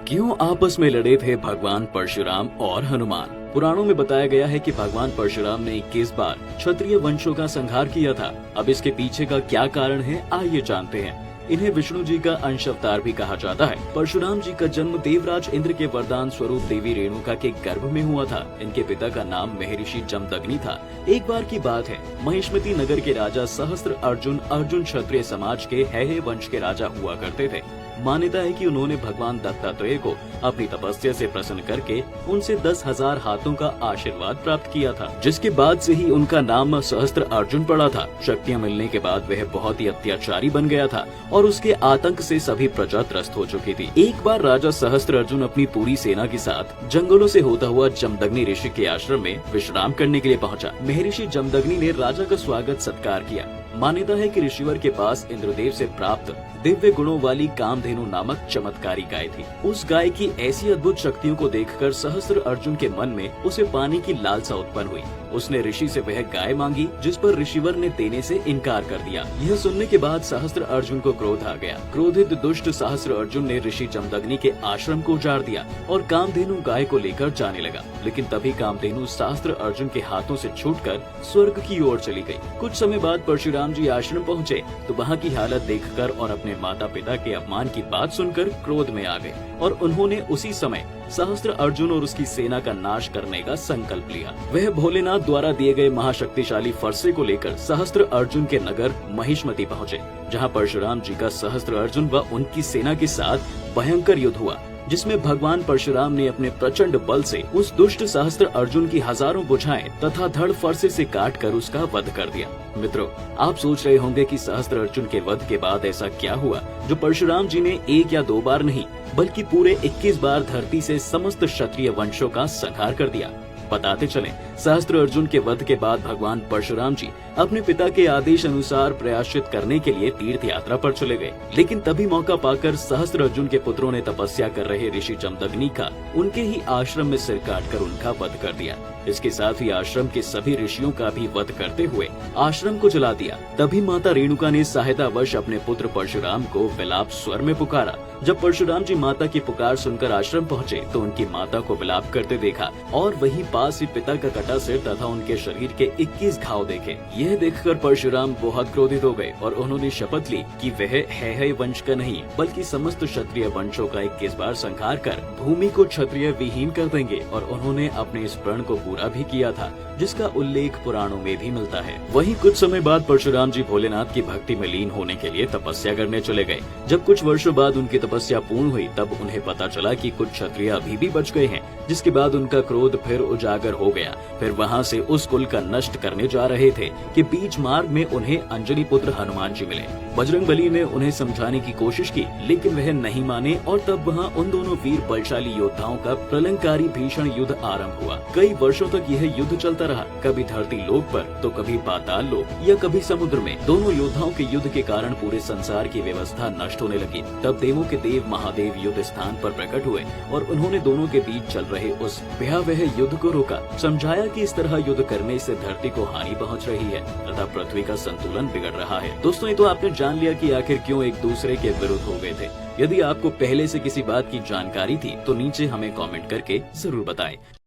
क्यों आपस में लड़े थे भगवान परशुराम और हनुमान? पुराणों में बताया गया है कि भगवान परशुराम ने 21 बार क्षत्रिय वंशों का संहार किया था। अब इसके पीछे का क्या कारण है, आइए जानते हैं। इन्हें विष्णु जी का अंश अवतार भी कहा जाता है। परशुराम जी का जन्म देवराज इंद्र के वरदान स्वरूप देवी रेणुका के गर्भ में हुआ था। इनके पिता का नाम महर्षि जमदग्नि था। एक बार की बात है, महिष्मती नगर के राजा सहस्त्र अर्जुन क्षत्रिय समाज के हैहे वंश के राजा हुआ करते थे। मान्यता है कि उन्होंने भगवान दत्तात्रेय को अपनी तपस्या से प्रसन्न करके उनसे 10,000 हाथों का आशीर्वाद प्राप्त किया था, जिसके बाद से ही उनका नाम सहस्त्र अर्जुन पड़ा था। शक्तियाँ मिलने के बाद वह बहुत ही अत्याचारी बन गया था और उसके आतंक से सभी प्रजा त्रस्त हो चुकी थी। एक बार राजा सहस्त्र अर्जुन अपनी पूरी सेना के साथ जंगलों से होता हुआ जमदग्नि ऋषि के आश्रम में विश्राम करने के लिए पहुंचा। महर्षि जमदग्नि ने राजा का स्वागत सत्कार किया। मान्यता है कि ऋषिवर के पास इंद्रदेव से प्राप्त दिव्य गुणों वाली कामधेनु नामक चमत्कारी गाय थी। उस गाय की ऐसी अद्भुत शक्तियों को देखकर सहस्त्र अर्जुन के मन में उसे पाने की लालसा उत्पन्न हुई। उसने ऋषि से वह गाय मांगी, जिस पर ऋषिवर ने देने से इनकार कर दिया। यह सुनने के बाद सहस्त्र अर्जुन को क्रोध आ गया। क्रोधित दुष्ट सहस्त्र अर्जुन ने ऋषि जमदग्नि के आश्रम को उजाड़ दिया और कामधेनु गाय को लेकर जाने लगा। लेकिन तभी कामधेनु सहस्त्र अर्जुन के हाथों से छूटकर स्वर्ग की ओर चली गई। कुछ समय बाद परशुराम जी आश्रम पहुँचे तो वहाँ की हालत देखकर और अपने माता पिता के अपमान की बात सुनकर क्रोध में आ गए और उन्होंने उसी समय सहस्त्र अर्जुन और उसकी सेना का नाश करने का संकल्प लिया। वह भोलेनाथ द्वारा दिए गए महाशक्तिशाली फरसे को लेकर सहस्त्र अर्जुन के नगर महिष्मती पहुँचे, जहाँ परशुराम जी का सहस्त्र अर्जुन व उनकी सेना के साथ भयंकर युद्ध हुआ, जिसमें भगवान परशुराम ने अपने प्रचंड बल से उस दुष्ट सहस्त्र अर्जुन की हजारों भुजाएं तथा धड़ फरसे से काटकर उसका वध कर दिया। मित्रों, आप सोच रहे होंगे कि सहस्त्र अर्जुन के वध के बाद ऐसा क्या हुआ जो परशुराम जी ने एक या दो बार नहीं बल्कि पूरे 21 बार धरती से समस्त क्षत्रिय वंशों का संहार कर दिया। बताते चलें, सहस्त्र अर्जुन के वध के बाद भगवान परशुराम जी अपने पिता के आदेश अनुसार प्रायश्चित करने के लिए तीर्थ यात्रा पर चले गए। लेकिन तभी मौका पाकर सहस्त्र अर्जुन के पुत्रों ने तपस्या कर रहे ऋषि जमदग्नि का उनके ही आश्रम में सिर काटकर उनका वध कर दिया। इसके साथ ही आश्रम के सभी ऋषियों का भी वध करते हुए आश्रम को जला दिया। तभी माता रेणुका ने सहायतावश अपने पुत्र परशुराम को विलाप स्वर में पुकारा। जब परशुराम जी माता की पुकार सुनकर आश्रम पहुँचे तो उनकी माता को विलाप करते देखा और वहीं पास ही पिता का कटा सिर तथा उनके शरीर के 21 घाव देखे। यह देखकर परशुराम बहुत क्रोधित हो गए और उन्होंने शपथ ली कि वह है वंश का नहीं बल्कि समस्त क्षत्रिय वंशों का 21 बार संहार कर भूमि को क्षत्रिय विहीन कर देंगे। और उन्होंने अपने इस प्रण को पूरा भी किया था, जिसका उल्लेख पुराणों में भी मिलता है। वहीं कुछ समय बाद परशुराम जी भोलेनाथ की भक्ति में लीन होने के लिए तपस्या करने चले गए। जब कुछ वर्षों बाद उनकी तपस्या पूर्ण हुई तब उन्हें पता चला कि कुछ क्षत्रिय अभी भी बच गए हैं, जिसके बाद उनका क्रोध फिर उजागर हो गया। फिर वहाँ से उस कुल का नष्ट करने जा रहे थे कि बीच मार्ग में उन्हें अंजनी पुत्र हनुमान जी मिले। बजरंगबली ने उन्हें समझाने की कोशिश की, लेकिन वह नहीं माने और तब वहाँ उन दोनों वीर बलशाली योद्धाओं का प्रलंकारी भीषण युद्ध आरंभ हुआ। कई वर्षों तक यह युद्ध चलता रहा, कभी धरती लोक पर तो कभी पाताल लोक या कभी समुद्र में। दोनों योद्धाओं के युद्ध के कारण पूरे संसार की व्यवस्था नष्ट होने लगी। तब देवों के देव महादेव युद्ध स्थान पर प्रकट हुए और उन्होंने दोनों के बीच चल रहे उस भयावह युद्ध को रोका। समझाया कि इस तरह युद्ध करने से धरती को हानि पहुंच रही है तथा पृथ्वी का संतुलन बिगड़ रहा है। दोस्तों, ये तो आपने जान लिया कि आखिर क्यों एक दूसरे के विरुद्ध हो गए थे। यदि आपको पहले से किसी बात की जानकारी थी तो नीचे हमें कमेंट करके जरूर बताएं।